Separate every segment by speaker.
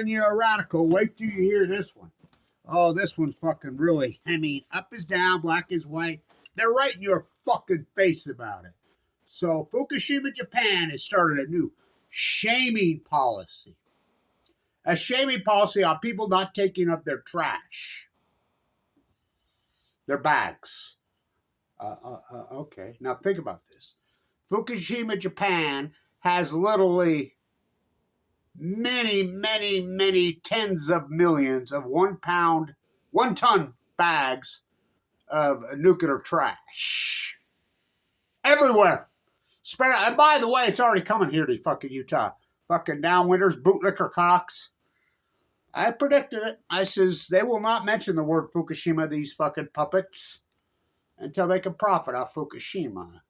Speaker 1: calling you a radical. Wait till you hear this one. Oh, this one's fucking really, I mean, up is down, black is white. They're right in your fucking face about it. So Fukushima, Japan has started a new shaming policy. A shaming policy on people not taking up their trash. Their bags. Okay, now think about this. Fukushima, Japan has literally many tens of millions of 1 ton bags of nuclear trash. Everywhere. Spread out. And by the way, it's already coming here to fucking Utah. Fucking downwinders, bootlicker cocks. I predicted it. I says they will not mention the word Fukushima, these fucking puppets, until they can profit off Fukushima.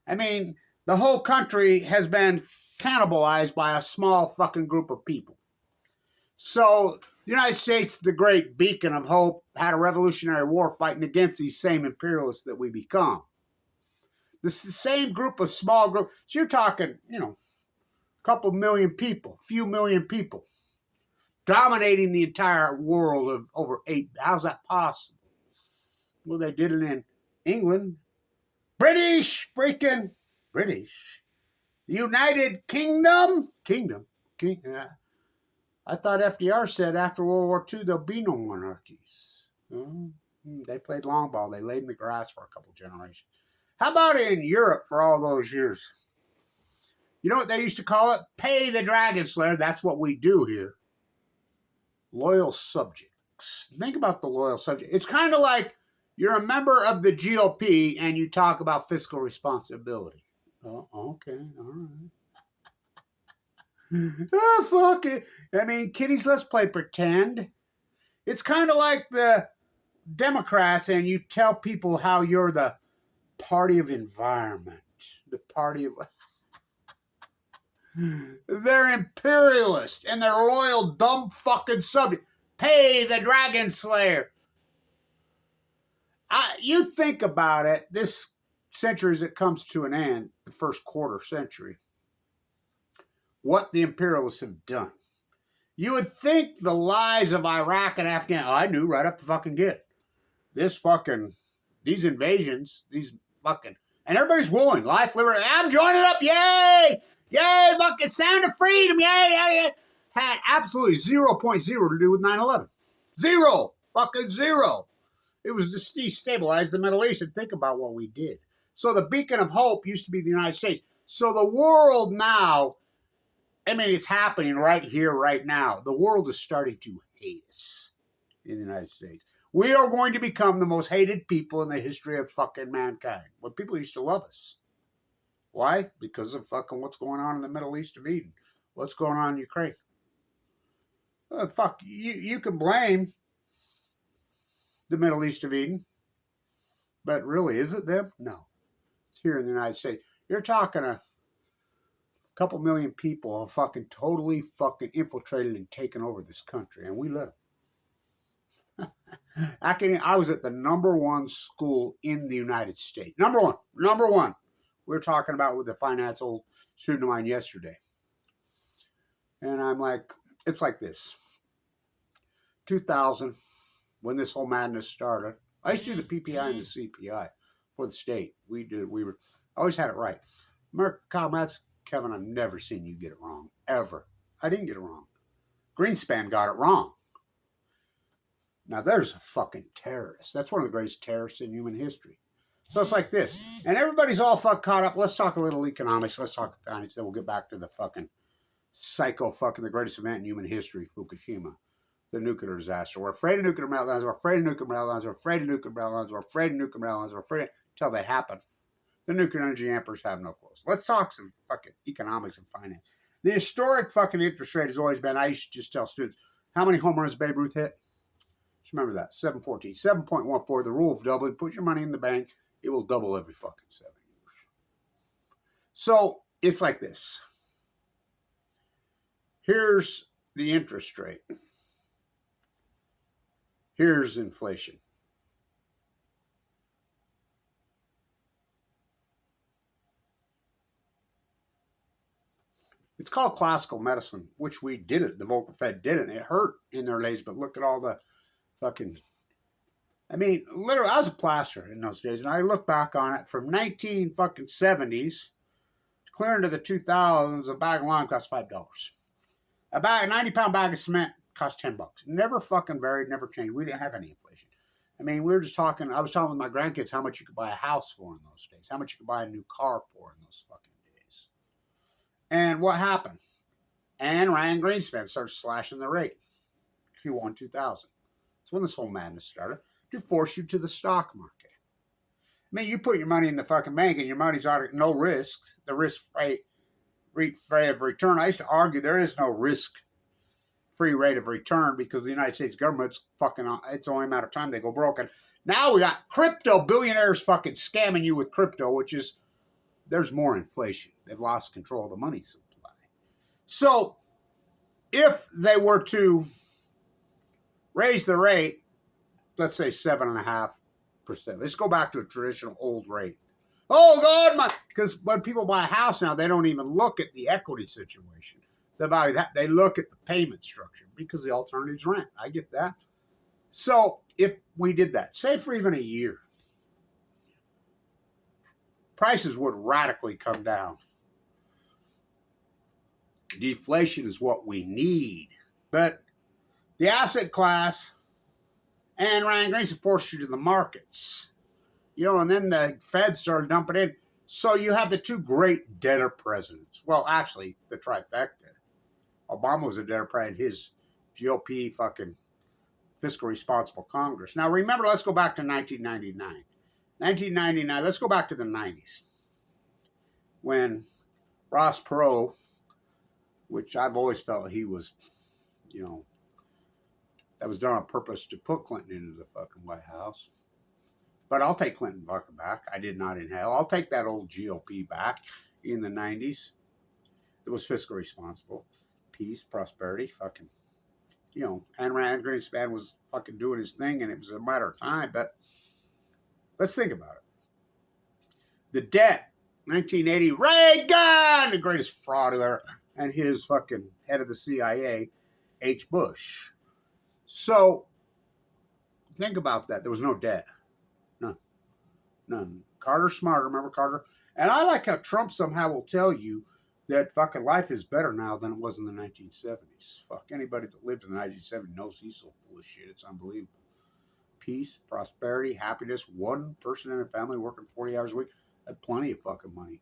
Speaker 1: I mean, the whole country has been cannibalized by a small fucking group of people. So the United States, the great beacon of hope, had a revolutionary war fighting against these same imperialists that we become. This is the same group of small group. So you're talking, a couple million people, few million people, dominating the entire world of over 8. How's that possible? Well, they did it in England. British. United Kingdom. I thought FDR said after World War II there'll be no monarchies. They played long ball. They laid in the grass for a couple generations. How about in Europe for all those years? You know what they used to call it? Pay the Dragon Slayer. That's what we do here. Loyal subjects. Think about the loyal subject. It's kind of like you're a member of the GOP and you talk about fiscal responsibility. Oh, okay, all right. Oh, fuck it. I mean, kiddies, let's play pretend. It's kind of like the Democrats and you tell people how you're the party of environment. The party of... They're imperialist and they're loyal, dumb fucking subject. Pay the Dragon Slayer. You think about it, this century as it comes to an end, the first quarter century, what the imperialists have done. You would think the lies of Iraq and Afghanistan, I knew right up the fucking get. These invasions, and everybody's willing, life, liberty, I'm joining up, yay! Yay, fucking sound of freedom, yay! Had absolutely 0.0 to do with 9/11. Zero. It was to destabilize the Middle East, and think about what we did. So the beacon of hope used to be the United States. So the world now, I mean, it's happening right here, right now. The world is starting to hate us in the United States. We are going to become the most hated people in the history of fucking mankind. When people used to love us. Why? Because of fucking what's going on in the Middle East of Eden. What's going on in Ukraine. You can blame the Middle East of Eden. But really, is it them? No. It's here in the United States. You're talking a couple million people have fucking totally fucking infiltrated and taken over this country. And we let them. I was at the #1 school in the United States. Number one. We were talking about with the financial student of mine yesterday. And I'm like, it's like this. 2000, when this whole madness started, I used to do the PPI and the CPI for the state. I always had it right. Kevin, I've never seen you get it wrong, ever. I didn't get it wrong. Greenspan got it wrong. Now there's a fucking terrorist. That's one of the greatest terrorists in human history. So it's like this. And everybody's all caught up. Let's talk a little economics. Let's talk finance. Then we'll get back to the fucking the greatest event in human history, Fukushima. The nuclear disaster. We're afraid of nuclear meltdowns. We're afraid of nuclear meltdowns. We're afraid of nuclear meltdowns. We're afraid of nuclear meltdowns. We're afraid until they happen. The nuclear energy emperors have no clues. Let's talk some fucking economics and finance. The historic fucking interest rate has always been, I used to just tell students, how many home runs Babe Ruth hit? Just remember that. 714. 7.14. The rule of doubling. Put your money in the bank. It will double every fucking 7 years. So it's like this. Here's the interest rate. Here's inflation. It's called classical medicine, which we did it. The Volcker Fed did it. It hurt in their days, but look at all the fucking. I mean, literally, I was a plasterer in those days, and I look back on it from 1970s clear into the 2000s. A bag of lime cost $5. A 90-pound bag of cement cost $10. Never fucking varied, never changed. We didn't have any inflation. I mean, we were just talking. I was talking with my grandkids how much you could buy a house for in those days, how much you could buy a new car for in those fucking days. And what happened? And Ryan Greenspan started slashing the rate. Q1 2000. That's when this whole madness started, to force you to the stock market. I mean, you put your money in the fucking bank and your money's at no risk. The risk-free rate of return. I used to argue there is no risk-free rate of return because the United States government's fucking, it's only a matter of time they go broke. And now we got crypto billionaires fucking scamming you with crypto, which is, there's more inflation. They've lost control of the money supply. So if they were to raise the rate, let's say 7.5%. Let's go back to a traditional old rate. Oh God, because when people buy a house now, they don't even look at the equity situation. The value that they look at the payment structure because the alternative's rent. I get that. So if we did that, say for even a year, prices would radically come down. Deflation is what we need. But the asset class and Ryan Greenspan forced you to the markets. You know, and then the Fed started dumping in. So you have the two great debtor presidents. Well, actually, the trifecta. Obama was a debtor president, his GOP fucking fiscal responsible Congress. Now, remember, let's go back to 1999. 1999, let's go back to the 90s. When Ross Perot, which I've always felt he was, you know, that was done on purpose to put Clinton into the fucking White House. But I'll take Clinton fucking back. I did not inhale. I'll take that old GOP back in the 90s. It was fiscal responsible. Peace, prosperity, fucking, you know, and Ryan Greenspan was fucking doing his thing, and it was a matter of time. But let's think about it. The debt, 1980, Reagan, the greatest fraud ever, and his fucking head of the CIA, H. Bush. So, think about that. There was no debt. None. Carter's smarter. Remember Carter? And I like how Trump somehow will tell you that fucking life is better now than it was in the 1970s. Fuck, anybody that lived in the 1970s knows he's so full of shit. It's unbelievable. Peace, prosperity, happiness. One person in a family working 40 hours a week had plenty of fucking money.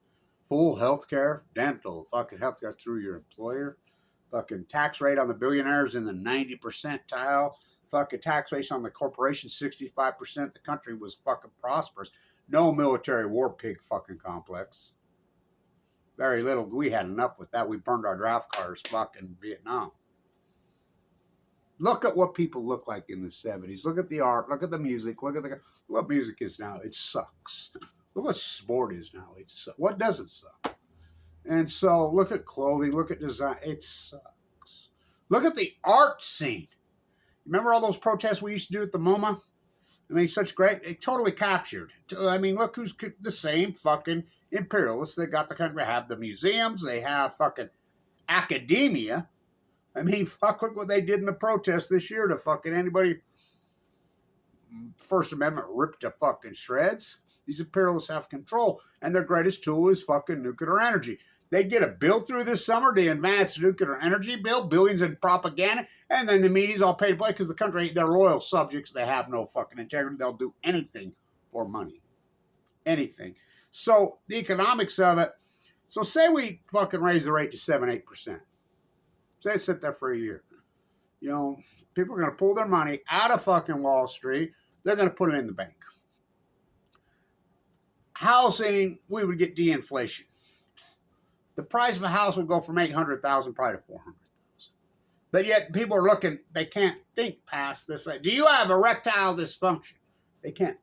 Speaker 1: Full health care, dental, fucking health care through your employer. Fucking tax rate on the billionaires in the 90 percentile. Fucking tax rates on the corporation, 65%. The country was fucking prosperous. No military war pig fucking complex. Very little. We had enough with that. We burned our draft cars fucking Vietnam. Look at what people look like in the 70s. Look at the art. Look at the music. Look at what music is now. It sucks. Look what sport is now. What doesn't suck? And so look at clothing. Look at design. It sucks. Look at the art scene. Remember all those protests we used to do at the MoMA? I mean, such great, it totally captured. I mean, look who's the same fucking imperialists. They got the country, have the museums, they have fucking academia. I mean, fuck, look what they did in the protest this year to fucking anybody. First Amendment ripped to fucking shreds. These imperialists have control, and their greatest tool is fucking nuclear energy. They get a bill through this summer, the advanced nuclear energy bill, billions in propaganda, and then the media's all paid to play because the country, they're loyal subjects. They have no fucking integrity. They'll do anything for money. Anything. So the economics of it, so say we fucking raise the rate to 7-8%. Say it sit there for a year. You know, people are going to pull their money out of fucking Wall Street. They're going to put it in the bank. Housing, we would get de-inflation. The price of a house would go from $800,000 probably to $400,000. But yet people are looking, they can't think past this. Do you have erectile dysfunction? They can't.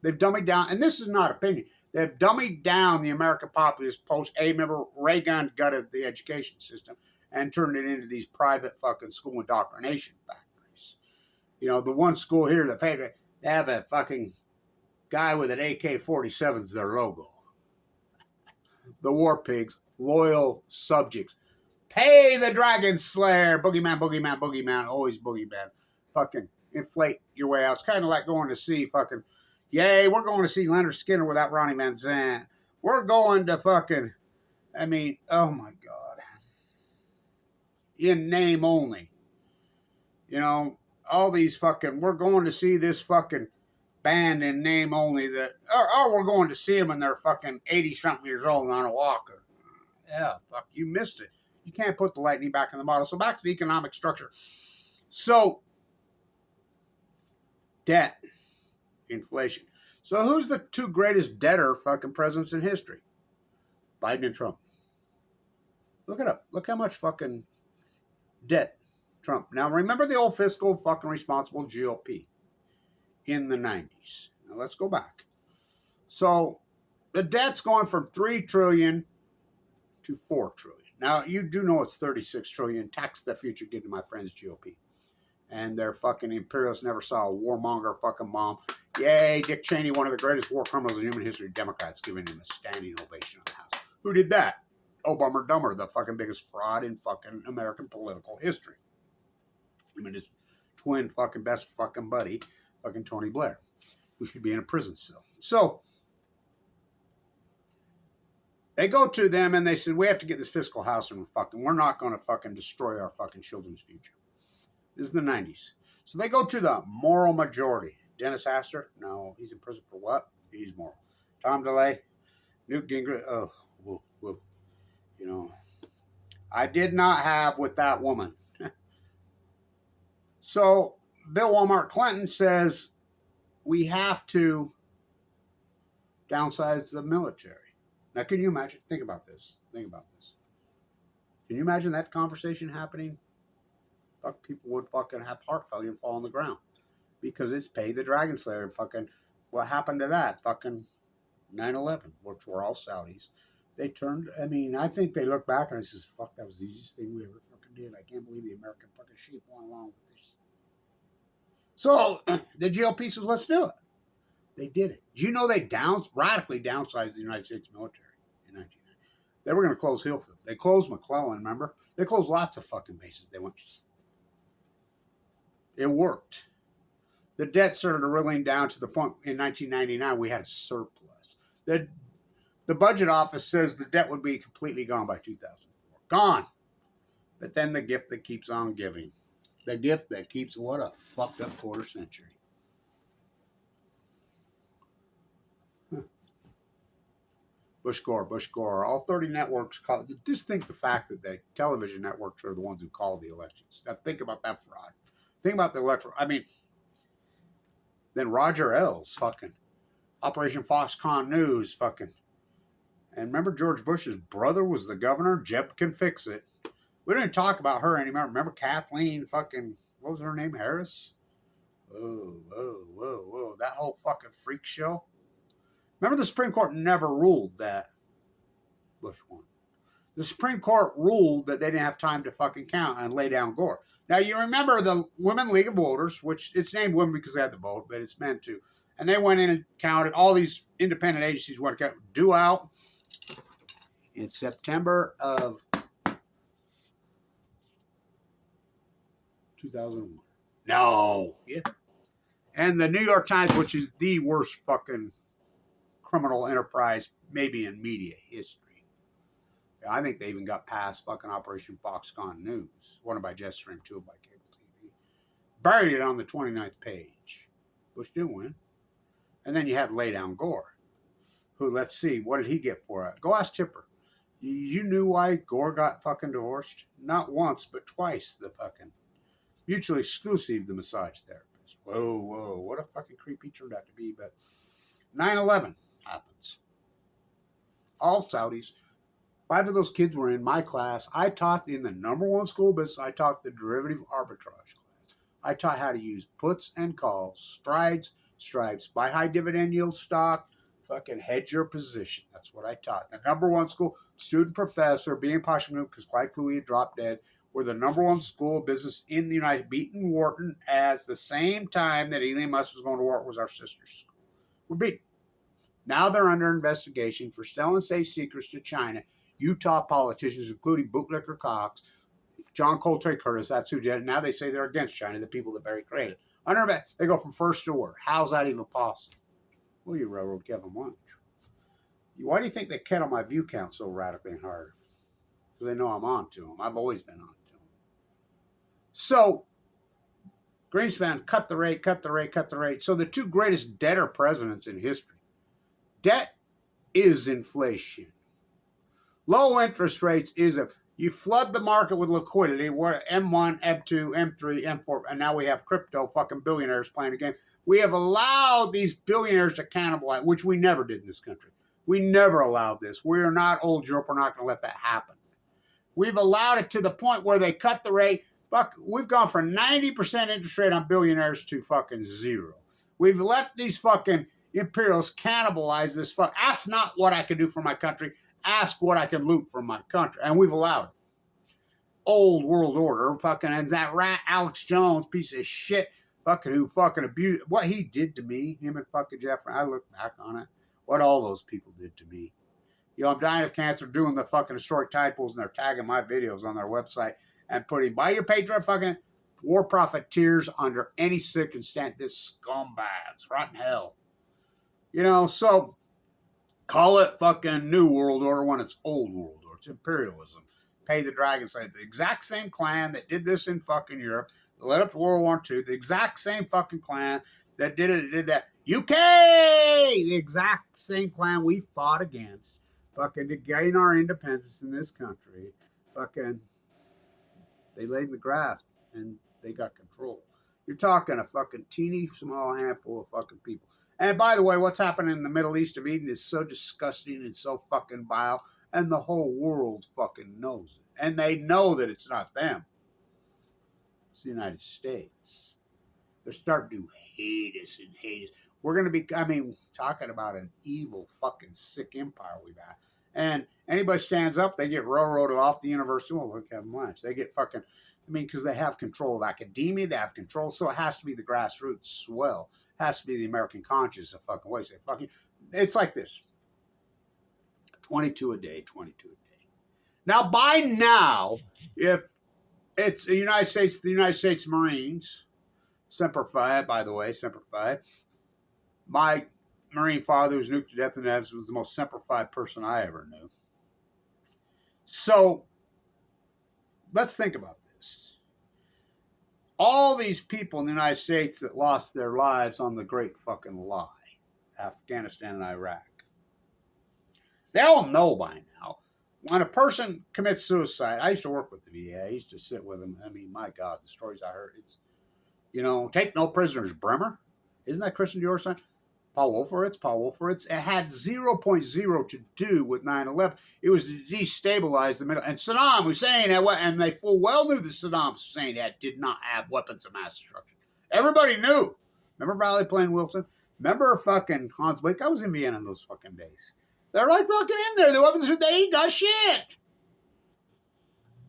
Speaker 1: They've dummied down, and this is not opinion. They've dummied down the American populace post. Remember, Reagan gutted the education system and turned it into these private fucking school indoctrination factories. You know, the one school here that paid, they have a fucking guy with an AK-47 as their logo. The war pigs loyal subjects. Pay the Dragon Slayer. Boogeyman, boogeyman, boogeyman. Always boogeyman. Fucking inflate your way out. It's kind of like going to see fucking, yay, we're going to see Leonard Skinner without Ronnie Van Zant. We're going to fucking, I mean, oh my God. In name only. You know, all these fucking, we're going to see this fucking band in name only that, or we're going to see them and they're fucking 80-something years old and on a walker. Yeah, fuck, you missed it. You can't put the lightning back in the bottle. So back to the economic structure. So, debt, inflation. So who's the two greatest debtor fucking presidents in history? Biden and Trump. Look it up. Look how much fucking debt Trump. Now remember the old fiscal fucking responsible GOP in the 90s. Now let's go back. So the debt's going from 3 trillion to 4 trillion. Now you do know it's 36 trillion. Tax the future, give to my friends GOP. And their fucking imperialists never saw a warmonger fucking bomb. Yay, Dick Cheney, one of the greatest war criminals in human history. Democrats giving him a standing ovation in the House. Who did that? Obama Dumber, the fucking biggest fraud in fucking American political history. I mean, his twin fucking best fucking buddy, fucking Tony Blair, who should be in a prison cell. So, they go to them and they said, we have to get this fiscal house and we're not going to fucking destroy our fucking children's future. This is the 90s. So they go to the moral majority. Dennis Astor? No, he's in prison for what? He's moral. Tom DeLay? Newt Gingrich? Oh, whoa. You know, I did not have with that woman. So Bill Walmart Clinton says we have to downsize the military. Now, can you imagine? Think about this. Can you imagine that conversation happening? Fuck, people would fucking have heart failure and fall on the ground because it's pay the Dragon Slayer. Fucking, what happened to that? Fucking 9/11, which were all Saudis. They turned, I mean, I think they look back and I says, fuck, that was the easiest thing we ever fucking did. I can't believe the American fucking sheep went along with this. So the GOP says, let's do it. They did it. Do you know they radically downsized the United States military in 1990? They were going to close Hillfield. They closed McClellan, remember? They closed lots of fucking bases. They went, it worked. The debt started riddling down to the point in 1999 we had a surplus. The budget office says the debt would be completely gone by 2004. Gone. But then the gift that keeps on giving. The gift that keeps, what a fucked up quarter century. Bush Gore. All 30 networks just think the fact that the television networks are the ones who call the elections. Now think about that fraud. Think about the electoral. I mean, then Roger Ailes, fucking Operation Foxconn News, fucking. And remember George Bush's brother was the governor? Jeb can fix it. We don't even talk about her anymore. Remember Kathleen fucking, what was her name? Harris? Whoa. That whole fucking freak show. Remember the Supreme Court never ruled that Bush won. The Supreme Court ruled that they didn't have time to fucking count and lay down Gore. Now you remember the Women League of Voters, which it's named women because they had the vote, but it's meant to. And they went in and counted. All these independent agencies went to count. Due out in September of 2001. No. Yeah. And the New York Times, which is the worst fucking criminal enterprise maybe in media history. I think they even got past fucking Operation Foxconn News, one by Jetstream, two by cable TV. Buried it on the 29th page. Bush didn't win. And then you had lay down Gore, who, let's see, what did he get for it? Go ask Tipper. You knew why Gore got fucking divorced? Not once, but twice, the fucking mutually exclusive, the massage therapist. Whoa, what a fucking creep he turned out to be. But 9/11 happens. All Saudis. 5 of those kids were in my class. I taught in the #1 school business. I taught the derivative arbitrage class. I taught how to use puts and calls, strides, stripes, buy high dividend yield stock, fucking hedge your position. That's what I taught. The #1 school, student professor, being Poshmark because Clyde Cooley had dropped dead. We're the #1 school of business in the United States, beaten Wharton as the same time that Elon Musk was going to Wharton was our sister school. We're beaten. Now they're under investigation for selling state secrets to China Utah politicians, including Bootlicker Cox, John Coltrane Curtis, that's who did it. Now they say they're against China, the people that Barry created. Under that, they go from first to order. How's that even possible? Well, you railroad Kevin Munch. Why do you think they cut on my view count so radically hard? Because they know I'm on to them. I've always been on to them. So, Greenspan cut the rate, cut the rate, cut the rate. So the two greatest debtor presidents in history. Debt is inflation. Low interest rates is you flood the market with liquidity. We're M1, M2, M3, M4, and now we have crypto fucking billionaires playing a game. We have allowed these billionaires to cannibalize, which we never did in this country. We never allowed this. We are not old Europe. We're not going to let that happen. We've allowed it to the point where they cut the rate. Fuck, we've gone from 90% interest rate on billionaires to fucking zero. We've let these fucking imperials cannibalize this fuck. Ask not what I can do for my country. Ask what I can loot from my country. And we've allowed it. Old world order, fucking, and that rat Alex Jones, piece of shit, fucking who fucking abused, what he did to me, him and fucking Jeffrey, I look back on it, what all those people did to me. You know, I'm dying of cancer doing the fucking historic tide pools, and they're tagging my videos on their website and putting, buy your Patriot fucking war profiteers under any circumstance. This scumbags, rotten hell. You know, so call it fucking New World Order when it's Old World Order. It's imperialism. Pay the dragon. Say it's the exact same clan that did this in fucking Europe, that led up to World War II. The exact same fucking clan that did that. UK! The exact same clan we fought against. Fucking to gain our independence in this country. Fucking, they laid the grasp and they got control. You're talking a fucking teeny small handful of fucking people. And by the way, what's happening in the Middle East of Eden is so disgusting and so fucking vile, and the whole world fucking knows it. And they know that it's not them. It's the United States. They're starting to hate us and hate us. We're going to be, I mean, talking about an evil fucking sick empire we've had. And anybody stands up, they get railroaded off the university. Well, look how much. They get fucking, I mean, because they have control of academia, they have control. So it has to be the grassroots swell. It has to be the American conscience of fucking ways. It's like this. 22 a day, 22 a day. Now, by now, if it's the United States Marines, Semper Fi, by the way, Semper Fi. My Marine father, who was nuked to death in Evans, was the most Semper Fi person I ever knew. So, let's think about this. All these people in the United States that lost their lives on the great fucking lie, Afghanistan and Iraq, they all know by now. When a person commits suicide, I used to work with the VA. I used to sit with them. I mean, my God, the stories I heard. It's, you know, take no prisoners, Bremer. Isn't that Christian Dior's son? Paul Wolfowitz. It had 0.0 to do with 9/11. It was to destabilize the middle. And Saddam Hussein, and they full well knew that Saddam Hussein did not have weapons of mass destruction. Everybody knew. Remember Valley Plain Wilson? Remember fucking Hans Blake? I was in Vienna in those fucking days. They're like fucking in there. The weapons, they ain't got shit.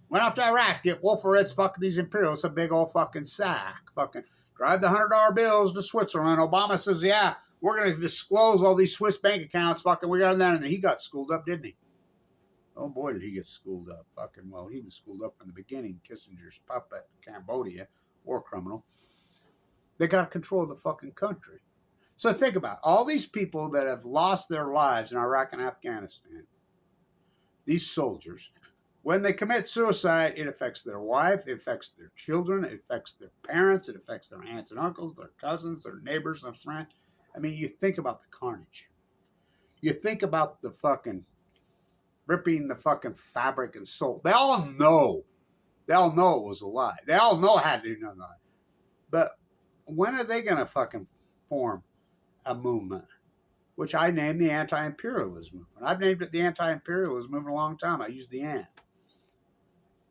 Speaker 1: Went off to Iraq, get Wolfowitz, fucking these imperials, a big old fucking sack. Fucking drive the $100 bills to Switzerland. Obama says, yeah, we're going to disclose all these Swiss bank accounts. Fucking, we got that. And he got schooled up, didn't he? Oh boy, did he get schooled up. Fucking, well, he was schooled up from the beginning. Kissinger's puppet, Cambodia, war criminal. They got control of the fucking country. So think about it. All these people that have lost their lives in Iraq and Afghanistan, these soldiers, when they commit suicide, it affects their wife, it affects their children, it affects their parents, it affects their aunts and uncles, their cousins, their neighbors, their friends. I mean, you think about the carnage. You think about the fucking ripping the fucking fabric and soul. They all know. They all know it was a lie. They all know it had to do nothing. But when are they going to fucking form a movement, which I named the anti-imperialism movement? I've named it the anti-imperialism movement a long time. I use the "and."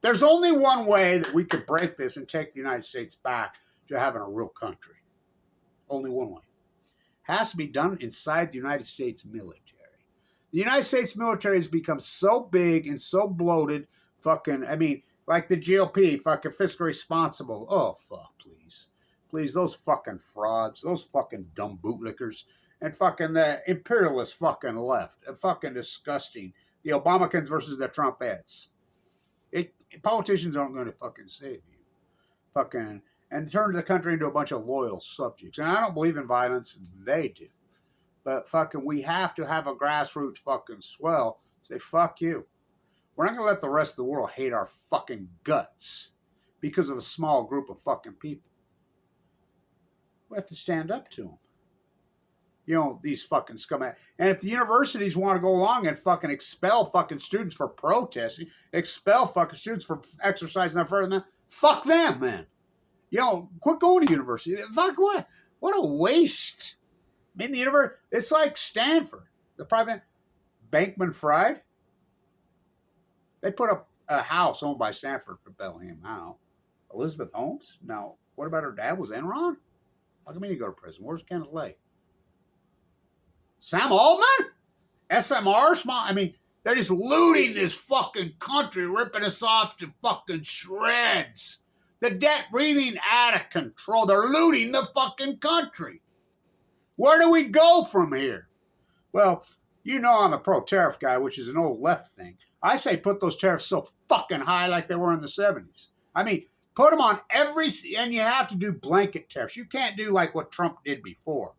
Speaker 1: There's only one way that we could break this and take the United States back to having a real country. Only one way. Has to be done inside the United States military. The United States military has become so big and so bloated, fucking, I mean, like the GOP, fucking fiscally responsible. Oh, fuck, please. Please, those fucking frauds, those fucking dumb bootlickers, and fucking the imperialist fucking left. Fucking disgusting. The Obamacans versus the Trumpettes. Politicians aren't going to fucking save you. Fucking and turn the country into a bunch of loyal subjects. And I don't believe in violence. They do. But fucking we have to have a grassroots fucking swell. Say, fuck you. We're not going to let the rest of the world hate our fucking guts because of a small group of fucking people. We have to stand up to them. You know, these fucking scumbags. And if the universities want to go along and fucking expel fucking students for protesting, expel fucking students for exercising their First Amendment, fuck them, man. You know, quit going to university. Fuck what? What a waste. I mean, the university, it's like Stanford, the private Bankman Fried. They put up a house owned by Stanford for Bellingham. How? Elizabeth Holmes? Now, what about her dad? Was Enron? How come he didn't go to prison? Where's Kenneth Lay? Sam Altman? SMR? Small? I mean, they're just looting this fucking country, ripping us off to fucking shreds. The debt breathing out of control. They're looting the fucking country. Where do we go from here? Well, you know I'm a pro-tariff guy, which is an old left thing. I say put those tariffs so fucking high like they were in the 70s. I mean, put them on and you have to do blanket tariffs. You can't do like what Trump did before.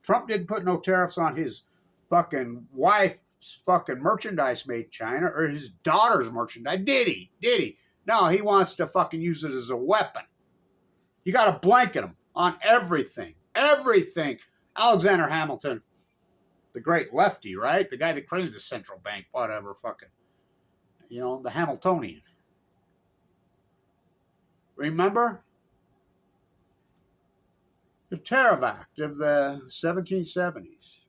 Speaker 1: Trump didn't put no tariffs on his fucking wife's fucking merchandise made in China or his daughter's merchandise. Did he? No, he wants to fucking use it as a weapon. You got to blanket him on everything. Everything. Alexander Hamilton, the great lefty, right? The guy that created the central bank, whatever, fucking, you know, the Hamiltonian. Remember? The Tariff Act of the 1770s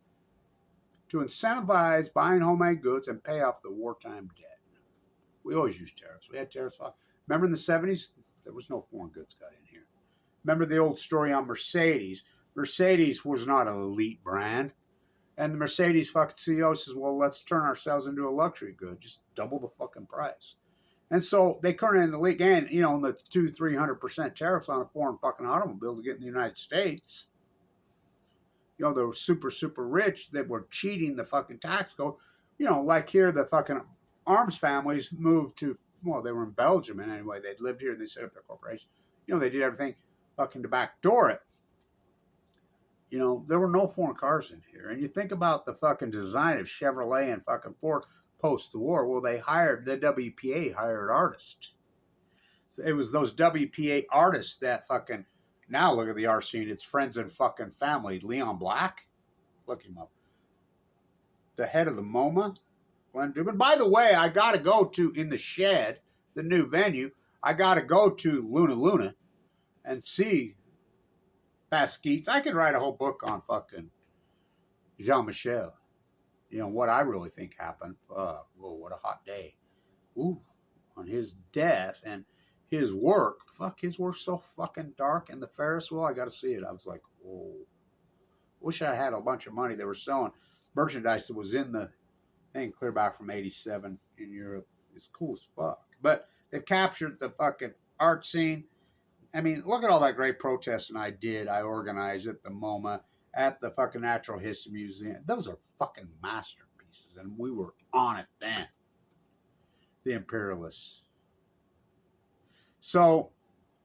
Speaker 1: to incentivize buying homemade goods and pay off the wartime debt. We always used tariffs. We had tariffs. Remember in the 70s? There was no foreign goods got in here. Remember the old story on Mercedes? Mercedes was not an elite brand. And the Mercedes fucking CEO says, well, let's turn ourselves into a luxury good. Just double the fucking price. And so they turn in the league and, you know, the 200-300% tariffs on a foreign fucking automobile to get in the United States. You know, they were super, super rich that were cheating the fucking tax code. You know, like here, the fucking Arms families moved to, well, they were in Belgium and anyway, they'd lived here and they set up their corporation. You know, they did everything fucking to backdoor it. You know, there were no foreign cars in here. And you think about the fucking design of Chevrolet and fucking Ford post the war. Well, the WPA hired artists. It was those WPA artists that fucking, now look at the art scene. It's friends and fucking family. Leon Black, look him up. The head of the MoMA, Glenn Dubin. By the way, I got to go to, in the shed, the new venue, I got to go to Luna and see Basquiat. I could write a whole book on fucking Jean-Michel. You know, what I really think happened. Whoa, what a hot day. Ooh, on his death and his work. Fuck, his work's so fucking dark. And the Ferris wheel, I got to see it. I was like, whoa. Wish I had a bunch of money. They were selling merchandise that was in the thing clear back from 87 in Europe. It's cool as fuck. But they've captured the fucking art scene. I mean, look at all that great protesting I did. I organized at the MoMA, at the fucking Natural History Museum. Those are fucking masterpieces, and we were on it then. The imperialists. So,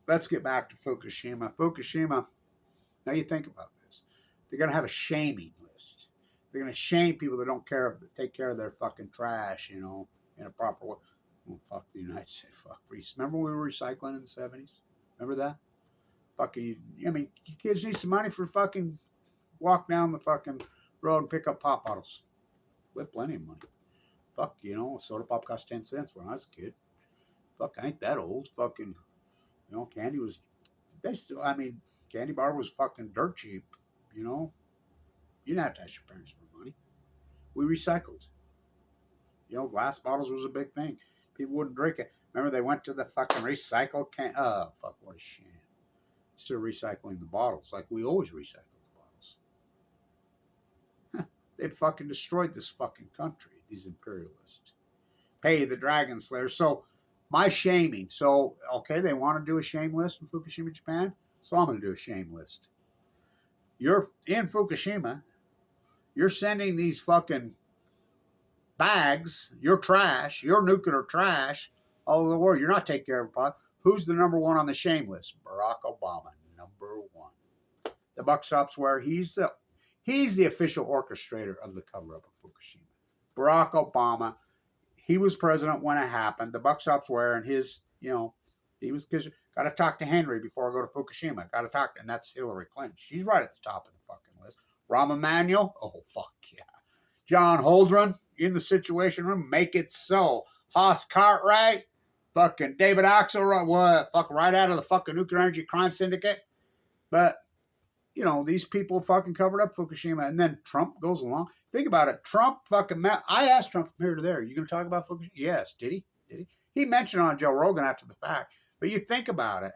Speaker 1: let's get back to Fukushima. Fukushima, now you think about this. They're going to have a shaming list. They're going to shame people that don't take care of their fucking trash, you know, in a proper way. Well, fuck the United States. Fuck. Remember we were recycling in the 70s? Remember that? Fucking, I mean, you kids need some money for fucking walk down the fucking road and pick up pop bottles. We have plenty of money. Fuck, you know, a soda pop cost 10 cents when I was a kid. Fuck, I ain't that old. Fucking, you know, candy was, candy bar was fucking dirt cheap, you know. You didn't have to ask your parents for money. We recycled. You know, glass bottles was a big thing. People wouldn't drink it. Remember, they went to the fucking recycle can. Oh, fuck, what a shame. Instead of recycling the bottles, like we always recycle the bottles. They'd fucking destroyed this fucking country, these imperialists. Pay the dragon slayers. So, my shaming. So, okay, they want to do a shame list in Fukushima, Japan. So, I'm going to do a shame list. You're in Fukushima. You're sending these fucking bags, your trash, your nuclear trash, all over the world. You're not taking care of it. Who's the number one on the shame list? Barack Obama, number one. The buck stops where he's the official orchestrator of the cover up of Fukushima. Barack Obama, he was president when it happened. The buck stops where, and his, he was, because got to talk to Henry before I go to Fukushima. Got to talk to, and that's Hillary Clinton. She's right at the top of the fucking list. Rahm Emanuel, oh fuck yeah. John Holdren in the Situation Room, make it so. Haas Cartwright, fucking David Axelrod, what? Fuck right out of the fucking Nuclear Energy Crime Syndicate. But these people fucking covered up Fukushima, and then Trump goes along. Think about it. Trump fucking I asked Trump from here to there, you going to talk about Fukushima? Yes. Did he? He mentioned it on Joe Rogan after the fact. But you think about it.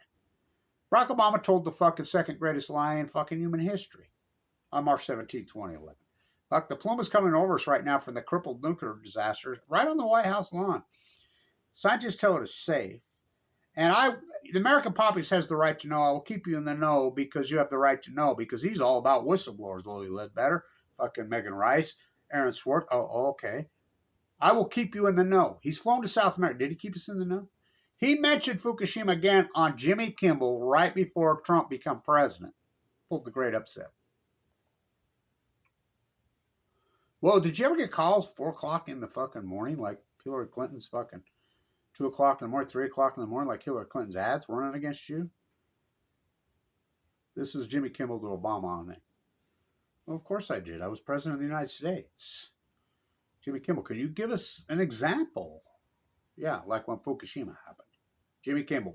Speaker 1: Barack Obama told the fucking second greatest lie in fucking human history on March 17, 2011. Fuck, the plume is coming over us right now from the crippled nuclear disaster right on the White House lawn. Scientists tell it is safe. And the American populace has the right to know. I will keep you in the know because you have the right to know, because he's all about whistleblowers. Lily Ledbetter, fucking Megan Rice, Aaron Swartz. Oh, okay. I will keep you in the know. He's flown to South America. Did he keep us in the know? He mentioned Fukushima again on Jimmy Kimmel right before Trump became president. Pulled the great upset. Well, did you ever get calls 4 o'clock in the fucking morning like Hillary Clinton's fucking 2 o'clock in the morning, 3 o'clock in the morning, like Hillary Clinton's ads running against you? This is Jimmy Kimmel to Obama on me. Well, of course I did. I was president of the United States. Jimmy Kimmel, can you give us an example? Yeah, like when Fukushima happened. Jimmy Kimmel.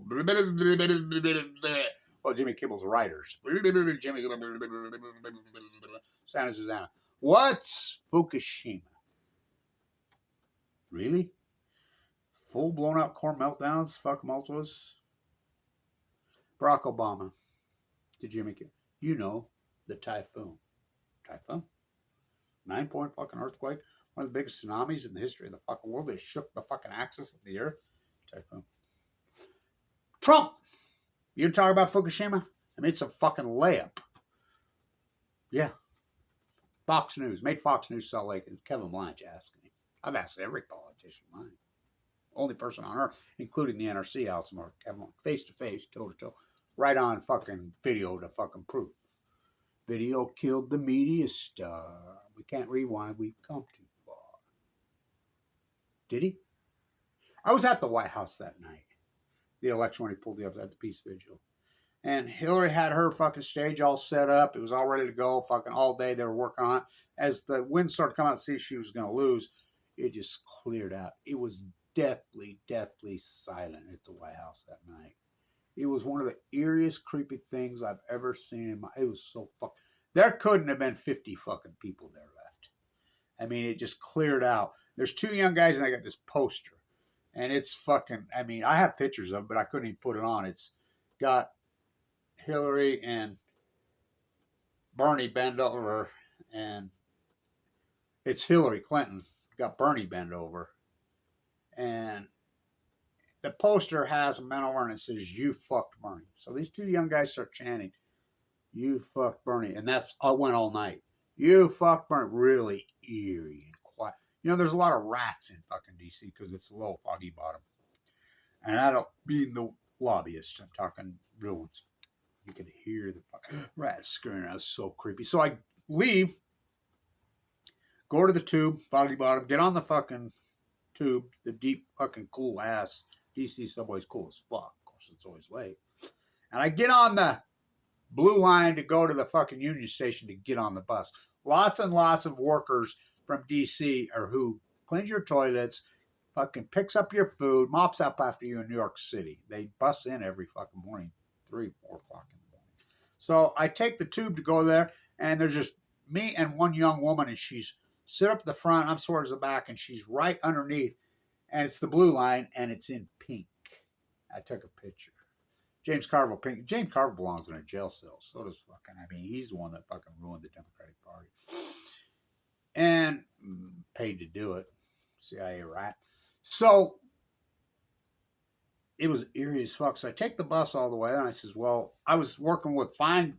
Speaker 1: Well, Jimmy Kimmel's writers. Santa Susanna. What's Fukushima? Really? Full blown out core meltdowns? Fuck multiples? Barack Obama to Jimmy Kimmel. The typhoon. Typhoon? 9-point fucking earthquake. One of the biggest tsunamis in the history of the fucking world. They shook the fucking axis of the earth. Typhoon. Trump! You talk about Fukushima? I mean, it's a fucking layup. Yeah. Fox News. Made Fox News Salt Lake. And Kevin Blanche asking me. I've asked every politician mine. Only person on earth, including the NRC, outsmart Kevin Blanche. Face to face, toe to toe. Right on fucking video to fucking proof. Video killed the media star. We can't rewind. We've come too far. Did he? I was at the White House that night. The election when he pulled the up at the peace vigil. And Hillary had her fucking stage all set up. It was all ready to go. Fucking all day they were working on it. As the wind started coming out to see she was going to lose, it just cleared out. It was deathly, deathly silent at the White House that night. It was one of the eeriest, creepy things I've ever seen in my... It was so fucking... There couldn't have been 50 fucking people there left. I mean, it just cleared out. There's 2 young guys, and I got this poster. And it's fucking... I mean, I have pictures of it, but I couldn't even put it on. It's got Hillary and Bernie bent over, and it's Hillary Clinton. Got Bernie bent over. And the poster has a man over and it says, "You fucked Bernie." So these 2 young guys start chanting, "You fucked Bernie." And I went all night. "You fucked Bernie." Really eerie and quiet. There's a lot of rats in fucking D.C. because it's a low foggy bottom. And I don't mean the lobbyists. I'm talking real ones. You can hear the fucking rats screaming. It was so creepy. So I leave, go to the tube, foggy bottom, get on the fucking tube, the deep fucking cool ass. DC subway's cool as fuck. Of course, it's always late. And I get on the blue line to go to the fucking Union Station to get on the bus. Lots and lots of workers from DC are who cleans your toilets, fucking picks up your food, mops up after you in New York City. They bust in every fucking morning, 3, 4 o'clock in the morning. So I take the tube to go there, and there's just me and one young woman, and she's sit up at the front, I'm towards the back, and she's right underneath. And it's the blue line, and it's in pink. I took a picture. James Carville, pink. James Carville belongs in a jail cell. So does fucking, he's the one that fucking ruined the Democratic Party. And paid to do it. CIA rat. So, it was eerie as fuck. So I take the bus all the way, and I says, well, I was working with Feinstein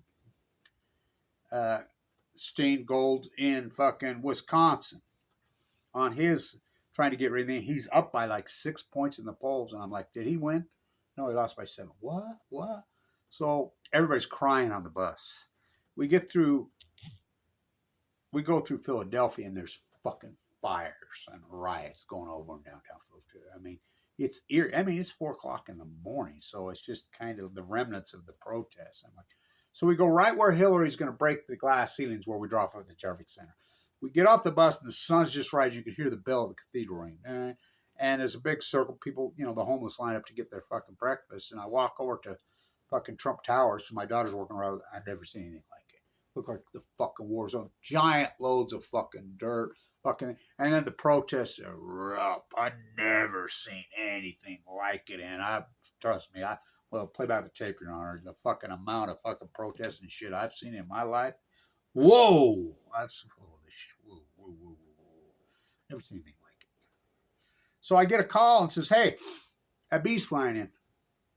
Speaker 1: Gold in fucking Wisconsin on his trying to get rid of me. He's up by like 6 points in the polls, and I'm like, did he win? No, he lost by 7. What? What? So everybody's crying on the bus. We get through. We go through Philadelphia, and there's fucking fires and riots going over in downtown Philadelphia. I mean, it's eerie. I mean, it's 4 o'clock in the morning, so it's just kind of the remnants of the protests. I'm like, so we go right where Hillary's going to break the glass ceilings where we drop off at the Jarvik Center. We get off the bus, and the sun's just rising. You can hear the bell of the cathedral ring. And there's a big circle. People, you know, the homeless line up to get their fucking breakfast. And I walk over to fucking Trump Towers. So my daughter's working around. I've never seen anything like it. Look like the fucking war zone. Giant loads of fucking dirt. Fucking, and then the protests are up. I've never seen anything like it. And trust me, well, play back the tape, Your Honor. The fucking amount of fucking protests and shit I've seen in my life. Whoa! That's holy shit. Whoa, whoa, whoa, whoa. Never seen anything like it. So I get a call and says, hey, a bee's flying in.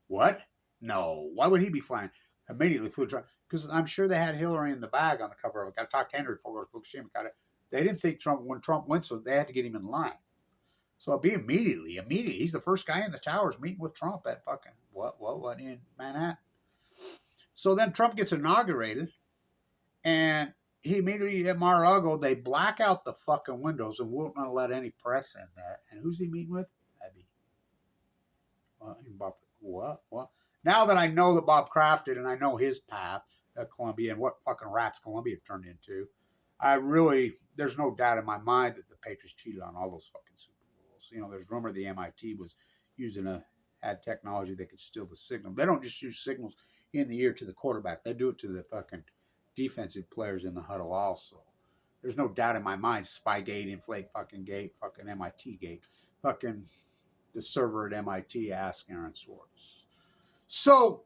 Speaker 1: What? No. Why would he be flying? Immediately flew to Trump. Because I'm sure they had Hillary in the bag on the cover of it. Got to talk to Henry before we go to Fukushima. They didn't think when Trump went, so they had to get him in line. So I'll be immediately. He's the first guy in the towers meeting with Trump at fucking, what, in Manhattan. So then Trump gets inaugurated, and he immediately at Mar-a-Lago, they black out the fucking windows and won't let any press in there. And who's he meeting with? Abby. What? Now that I know that Bob crafted and I know his path at Columbia and what fucking rats Columbia turned into, there's no doubt in my mind that the Patriots cheated on all those fucking Super Bowls. You know, there's rumor the MIT was had technology that could steal the signal. They don't just use signals in the ear to the quarterback. They do it to the fucking defensive players in the huddle also. There's no doubt in my mind, Spygate, Inflate fucking Gate, fucking MIT Gate, fucking the server at MIT, ask Aaron Swartz. So,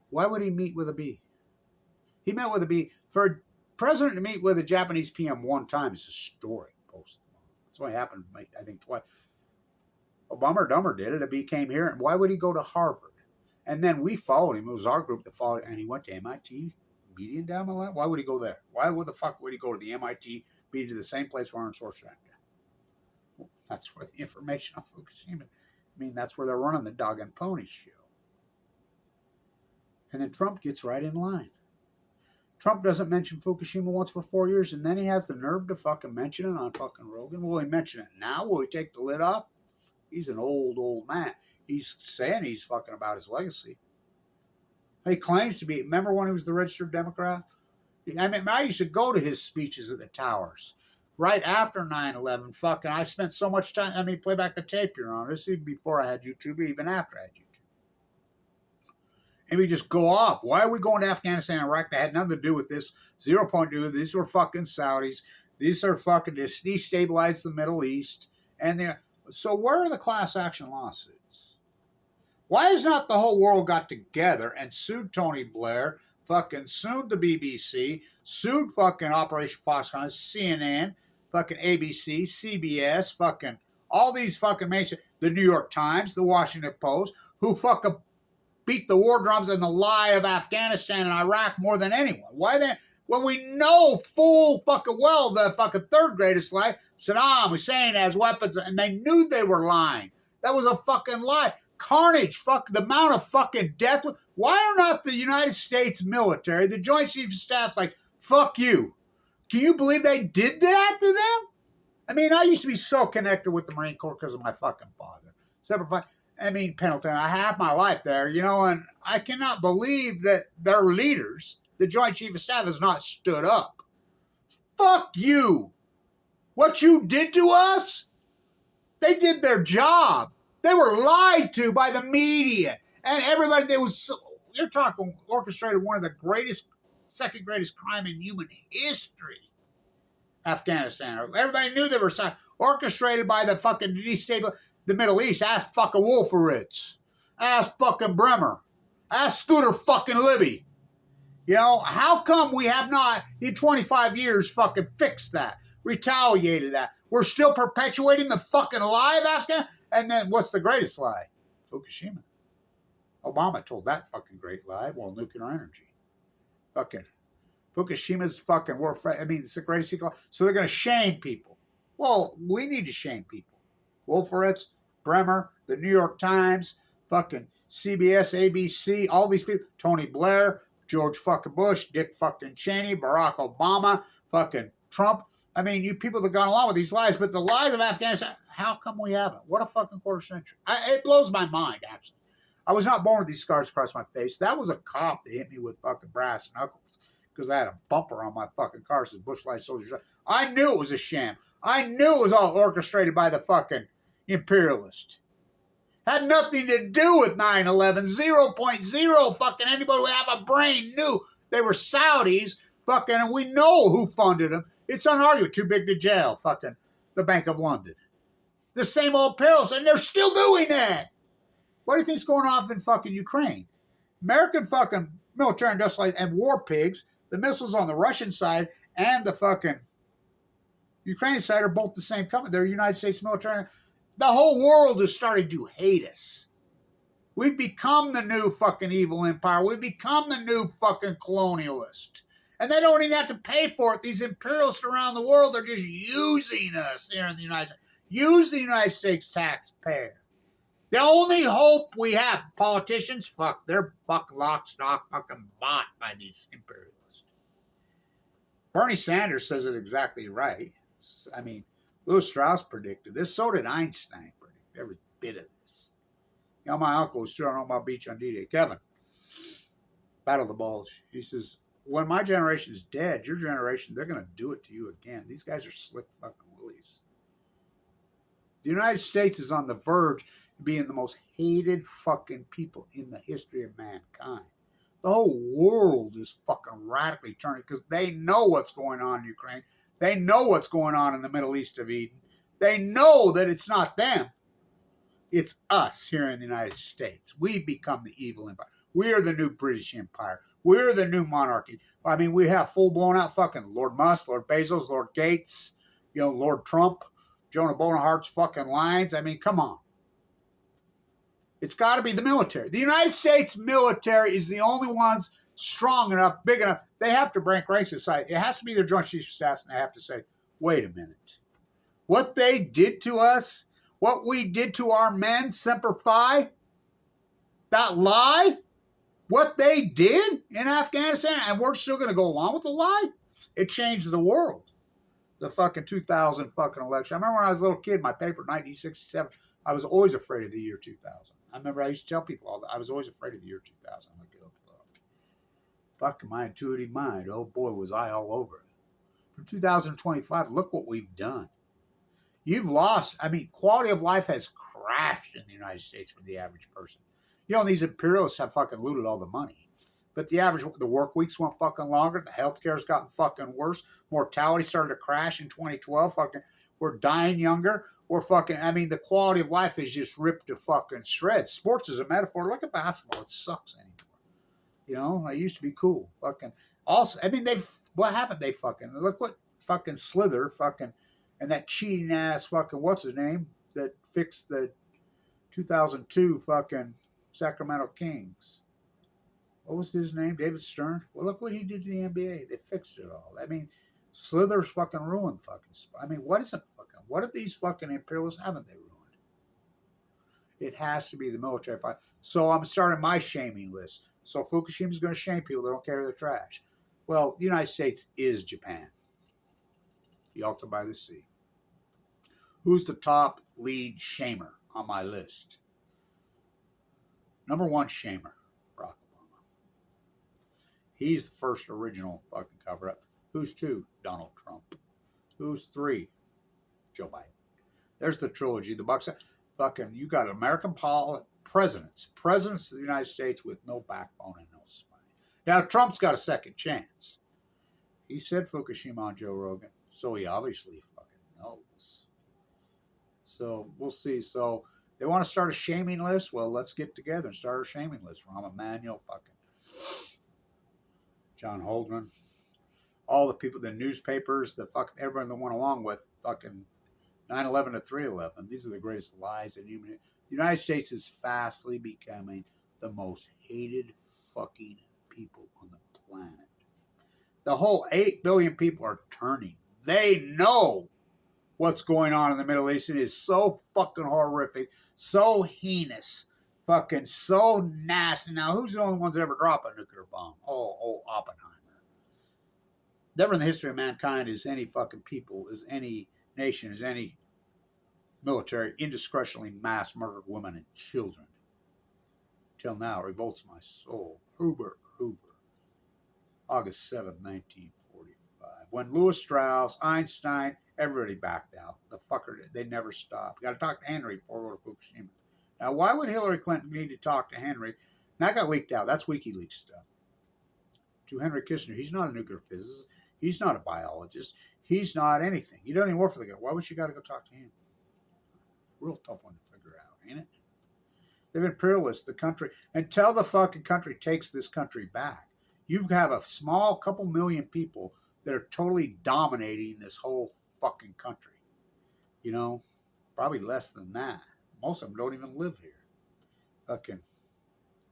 Speaker 1: why would he meet with a bee? He met with a bee. For a president to meet with a Japanese PM one time is historic. That's only happened, I think, twice. Obama or Dummer did it. A bee came here, and why would he go to Harvard? And then we followed him. It was our group that followed, and he went to MIT. Media endowment lab? Why would he go there? Why would the fuck would he go to the MIT, be to the same place where Aaron Swartz at? Well, that's where the information on Fukushima. I mean, that's where they're running the dog and pony show. And then Trump gets right in line. Trump doesn't mention Fukushima once for 4 years, and then he has the nerve to fucking mention it on fucking Rogan. Will he mention it now? Will he take the lid off? He's an old man. He's saying he's fucking about his legacy. He claims to be. Remember when he was the registered Democrat? I mean, I used to go to his speeches at the towers right after 9/11. Fucking, I spent so much time. I mean, play back the tape, Your Honor. This even before I had YouTube, even after I had YouTube. And we just go off. Why are we going to Afghanistan and Iraq? That had nothing to do with this. 0.2. These were fucking Saudis. These are fucking just destabilized the Middle East. And so where are the class action lawsuits? Why has not the whole world got together and sued Tony Blair, fucking sued the BBC, sued fucking Operation Foxconn, CNN, fucking ABC, CBS, fucking all these fucking the New York Times, the Washington Post, who fucking beat the war drums and the lie of Afghanistan and Iraq more than anyone? Why then, when we know full fucking well the fucking third greatest lie, Saddam Hussein has weapons, and they knew they were lying. That was a fucking lie. Carnage, fuck the amount of fucking death. Why are not the United States military, the Joint Chiefs of Staff, like, fuck you? Can you believe they did that to them? I mean, I used to be so connected with the Marine Corps because of my fucking father. Pendleton, I have my life there, you know, and I cannot believe that their leaders, the Joint Chief of Staff, has not stood up. Fuck you. What you did to us? They did their job. They were lied to by the media. And everybody, you're talking orchestrated one of the second greatest crime in human history. Afghanistan. Everybody knew they were orchestrated by the fucking the Middle East. Ask fucking Wolfowitz. Ask fucking Bremer. Ask Scooter fucking Libby. You know, how come we have not, in 25 years, fucking fixed that? Retaliated that? We're still perpetuating the fucking lie of Afghanistan? And then what's the greatest lie? Fukushima. Obama told that fucking great lie. Well, nuclear energy. Fucking Fukushima's fucking it's the greatest secret. So they're going to shame people. Well, we need to shame people. Wolfowitz, Bremer, the New York Times, fucking CBS, ABC, all these people, Tony Blair, George fucking Bush, Dick fucking Cheney, Barack Obama, fucking Trump. I mean, you people that gone along with these lies, but the lies of Afghanistan, how come we haven't? What a fucking quarter century. It blows my mind, actually. I was not born with these scars across my face. That was a cop that hit me with fucking brass knuckles because I had a bumper on my fucking car that says Bush Light Soldiers. I knew it was a sham. I knew it was all orchestrated by the fucking imperialist. Had nothing to do with 9/11. 0.0 fucking anybody who have a brain knew they were Saudis fucking, and we know who funded them. It's unarguable. Too big to jail. Fucking the Bank of London. The same old pills, and they're still doing that. What do you think's going on in fucking Ukraine? American fucking military industrial and war pigs, the missiles on the Russian side and the fucking Ukrainian side are both the same company. They're United States military. The whole world is starting to hate us. We've become the new fucking evil empire. We've become the new fucking colonialist. And they don't even have to pay for it. These imperialists around the world are just using us here in the United States. Use the United States taxpayer. The only hope we have, politicians, fuck, they're fucking lock, stock, fucking bought by these imperialists. Bernie Sanders says it exactly right. I mean, Lewis Strauss predicted this. So did Einstein predict every bit of this. You know, my uncle was sitting on my beach on D-Day. Kevin, Battle of the Bulge. He says, when my generation's dead, your generation, they're going to do it to you again. These guys are slick fucking willies. The United States is on the verge of being the most hated fucking people in the history of mankind. The whole world is fucking radically turning because they know what's going on in Ukraine. They know what's going on in the Middle East of Eden. They know that it's not them. It's us here in the United States. We've become the evil empire. We are the new British Empire. We're the new monarchy. I mean, we have full blown out fucking Lord Musk, Lord Bezos, Lord Gates, you know, Lord Trump, Jonah Bonahart's fucking lines. I mean, come on. It's got to be the military. The United States military is the only ones strong enough, big enough. They have to break ranks aside. It has to be their Joint Chiefs of Staff, and they have to say, wait a minute. What they did to us, what we did to our men, Semper Fi, that lie, what they did in Afghanistan, and we're still going to go along with the lie, it changed the world. The fucking 2000 fucking election. I remember when I was a little kid, my paper, 1967, I was always afraid of the year 2000. I remember I used to tell people all that. I was always afraid of the year 2000. I'm like, oh, fuck my intuitive mind. Oh, boy, was I all over it. For 2025, look what we've done. You've lost. I mean, quality of life has crashed in the United States for the average person. You know, these imperialists have fucking looted all the money. But the work weeks went fucking longer. The healthcare's gotten fucking worse. Mortality started to crash in 2012. Fucking, we're dying younger. We're fucking, I mean, the quality of life is just ripped to fucking shreds. Sports is a metaphor. Look at basketball. It sucks anymore. You know, it used to be cool. Fucking, also, I mean, what happened? They fucking, look what fucking Slither fucking, and that cheating ass fucking, what's his name, that fixed the 2002 fucking Sacramento Kings. What was his name? David Stern? Well, look what he did to the NBA. They fixed it all. I mean, Slither's fucking ruined fucking. I mean, what is it fucking? What are these fucking imperialists? Haven't they ruined? It has to be the military fight. So I'm starting my shaming list. So Fukushima's going to shame people that don't carry their trash. Well, the United States is Japan. Yalta by the sea. Who's the top lead shamer on my list? Number one shamer. He's the first original fucking cover-up. Who's two? Donald Trump. Who's three? Joe Biden. There's the trilogy. The Bucks. Fucking, you got American presidents of the United States with no backbone and no spine. Now, Trump's got a second chance. He said Fukushima on Joe Rogan, so he obviously fucking knows. So, we'll see. So, they want to start a shaming list? Well, let's get together and start a shaming list. Rahm Emanuel, fucking John Holdren, all the people, the newspapers, the fucking everyone that went along with fucking 9/11 to 3/11. These are the greatest lies in human. The United States is fastly becoming the most hated fucking people on the planet. The whole 8 billion people are turning. They know what's going on in the Middle East. It is so fucking horrific, so heinous, fucking so nasty. Now, who's the only ones that ever drop a nuclear bomb? Oh, Oppenheimer. Never in the history of mankind is any fucking people, is any nation, is any military indiscretionally mass murdered women and children. Till now, revolts my soul. Hoover. August 7th, 1945. When Louis Strauss, Einstein, everybody backed out. The fucker, they never stopped. You got to talk to Henry before we go to Fukushima. Now, why would Hillary Clinton need to talk to Henry? And that got leaked out. That's WikiLeaks stuff. To Henry Kissinger, he's not a nuclear physicist. He's not a biologist. He's not anything. He doesn't even work for the guy. Why would you got to go talk to him? Real tough one to figure out, ain't it? They've been imperialists, the country, until the fucking country takes this country back. You have a small couple million people that are totally dominating this whole fucking country. You know, probably less than that. Most of them don't even live here. Fucking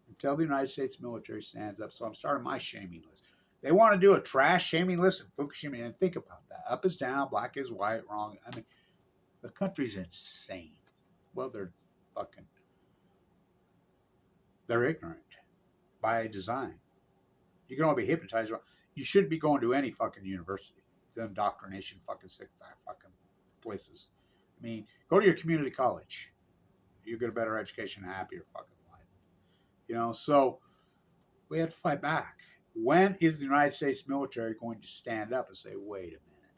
Speaker 1: until the United States military stands up. So I'm starting my shaming list. They want to do a trash shaming list in Fukushima, and think about that. Up is down, black is white, wrong. I mean, the country's insane. Well, they're ignorant by design. You can only be hypnotized. You shouldn't be going to any fucking university. It's indoctrination, fucking sick, fucking places. I mean, go to your community college. You get a better education, a happier fucking life. You know, so we have to fight back. When is the United States military going to stand up and say, wait a minute?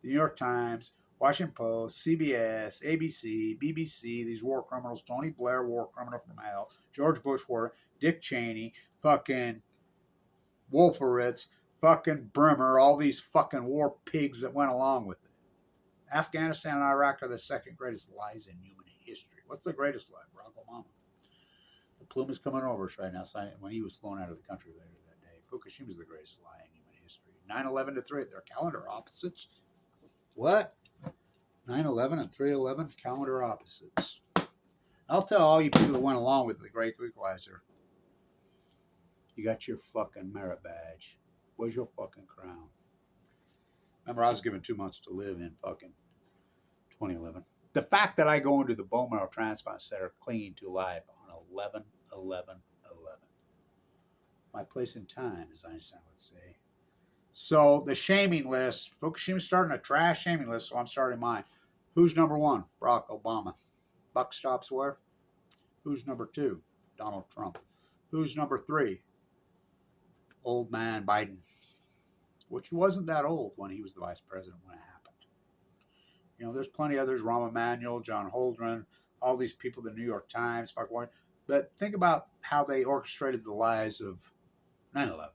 Speaker 1: The New York Times, Washington Post, CBS, ABC, BBC, these war criminals, Tony Blair, war criminal from hell, George Bush, war, Dick Cheney, fucking Wolfowitz, fucking Bremer, all these fucking war pigs that went along with it. Afghanistan and Iraq are the second greatest lies in human history. What's the greatest lie? Barack Obama. The plume is coming over us right now, when he was flown out of the country later that day. Fukushima is the greatest lie in human history. 9/11 to 3, they're calendar opposites. What? 9/11 and 3/11, calendar opposites. I'll tell all you people that went along with the Great Equalizer. You got your fucking merit badge. Where's your fucking crown? Remember, I was given 2 months to live in fucking 2011. The fact that I go into the bone marrow transplant center clinging to life on 11/11/11. My place in time, as Einstein would say. So the shaming list, Fukushima's starting a trash shaming list, so I'm starting mine. Who's number one? Barack Obama. Buck stops where? Who's number two? Donald Trump. Who's number three? Old man Biden, which wasn't that old when he was the vice president when it happened. You know, there's plenty of others, Rahm Emanuel, John Holdren, all these people, the New York Times, but think about how they orchestrated the lies of 9/11.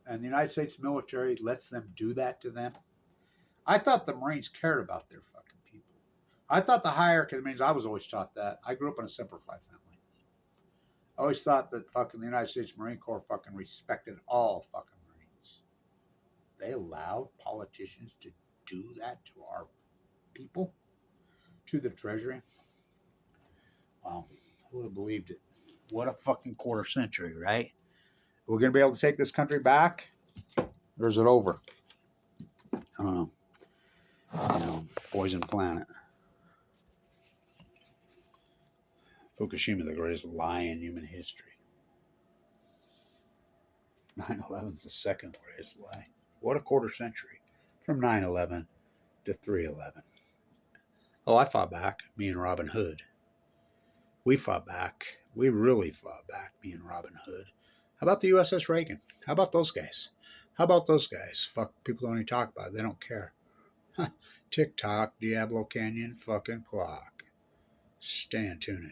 Speaker 1: And the United States military lets them do that to them. I thought the Marines cared about their fucking people. I thought the hierarchy of the Marines, I was always taught that. I grew up in a Semper Fi family. I always thought that fucking the United States Marine Corps fucking respected all fucking Marines. They allowed politicians to do that to our people, to the Treasury. Wow, who would have believed it? What a fucking quarter century, right? We're going to be able to take this country back? Or is it over? I don't know. You know, poison planet. Fukushima, the greatest lie in human history. 9/11 is the second greatest lie. What a quarter century. From 9/11 to 3/11. Oh, I fought back. Me and Robin Hood. We fought back. We really fought back, me and Robin Hood. How about the USS Reagan? How about those guys? How about those guys? Fuck, people don't even talk about it. They don't care. TikTok, Diablo Canyon, fucking clock. Stay tuned.